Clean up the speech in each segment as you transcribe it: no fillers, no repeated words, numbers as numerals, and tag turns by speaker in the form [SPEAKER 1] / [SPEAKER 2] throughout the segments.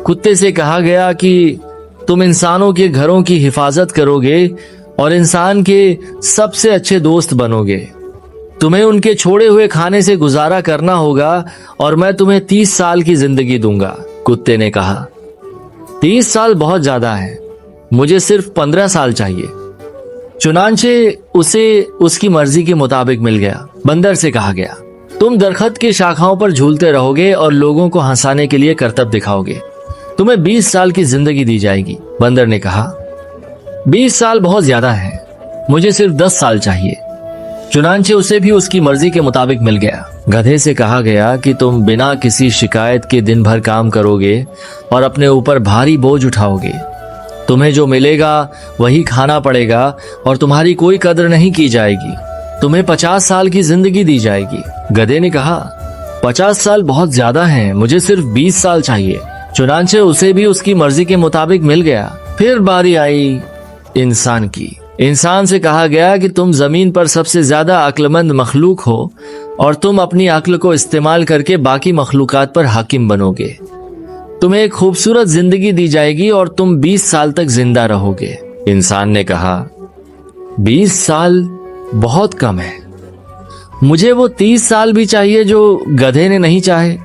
[SPEAKER 1] कुत्ते से कहा गया कि तुम इंसानों के घरों की हिफाजत करोगे और इंसान के सबसे अच्छे दोस्त बनोगे। तुम्हें उनके छोड़े हुए खाने से गुजारा करना होगा और मैं तुम्हें 30 साल की जिंदगी दूंगा। कुत्ते ने कहा, 30 साल बहुत ज्यादा है, मुझे सिर्फ 15 साल चाहिए। चुनांचे उसे उसकी मर्जी के मुताबिक मिल गया। बंदर से कहा गया, तुम दरख्त की शाखाओं पर झूलते रहोगे और लोगों को हंसाने के लिए करतब दिखाओगे। तुम्हें 20 साल की जिंदगी दी जाएगी। बंदर ने कहा, 20 साल बहुत ज्यादा है, मुझे सिर्फ 10 साल चाहिए। चुनांचे उसे भी उसकी मर्जी के मुताबिक मिल गया। गधे से कहा गया कि तुम बिना किसी शिकायत के दिन भर काम करोगे और अपने ऊपर भारी बोझ उठाओगे। तुम्हें जो मिलेगा वही खाना पड़ेगा और तुम्हारी कोई कदर नहीं की जाएगी। तुम्हें 50 साल की जिंदगी दी जाएगी। गधे ने कहा, 50 साल बहुत ज्यादा हैं, मुझे सिर्फ 20 साल चाहिए। चुनांचे उसे भी उसकी मर्जी के मुताबिक मिल गया। फिर बारी आई इंसान की। इंसान से कहा गया कि तुम जमीन पर सबसे ज्यादा अक्लमंद मखलूक हो और तुम अपनी अक्ल को इस्तेमाल करके बाकी मखलूकात पर हाकिम बनोगे। तुम्हें एक खूबसूरत जिंदगी दी जाएगी और तुम 20 साल तक जिंदा रहोगे। इंसान ने कहा, 20 साल बहुत कम है, मुझे वो 30 साल भी चाहिए जो गधे ने नहीं चाहे,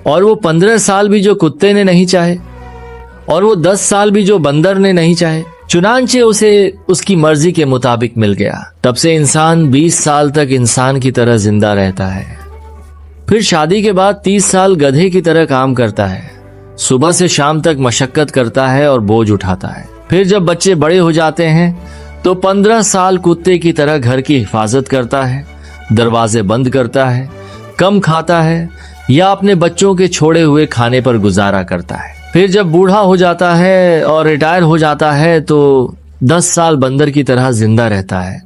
[SPEAKER 1] और वो 15 साल भी जो कुत्ते ने नहीं चाहे, और वो 10 साल भी जो बंदर ने नहीं चाहे। चुनांचे उसे उसकी मर्जी के मुताबिक मिल गया। तब से इंसान 20 साल तक इंसान की तरह जिंदा रहता है। फिर शादी के बाद 30 साल गधे की तरह काम करता है। सुबह से शाम तक मशक्कत करता है और बोझ उठाता है। फिर जब बच्चे बड़े हो जाते हैं तो 15 साल कुत्ते की तरह घर की हिफाजत करता है, दरवाजे बंद करता है, कम खाता है या अपने बच्चों के छोड़े हुए खाने पर गुजारा करता है। फिर जब बूढ़ा हो जाता है और रिटायर हो जाता है तो 10 साल बंदर की तरह जिंदा रहता है।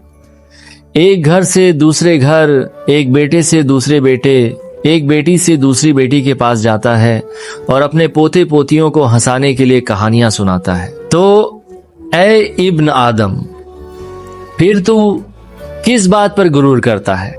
[SPEAKER 1] एक घर से दूसरे घर, एक बेटे से दूसरे बेटे, एक बेटी से दूसरी बेटी के पास जाता है और अपने पोते पोतियों को हंसाने के लिए कहानियां सुनाता है। तो ऐ इब्न आदम, फिर तू किस बात पर गुरूर करता है?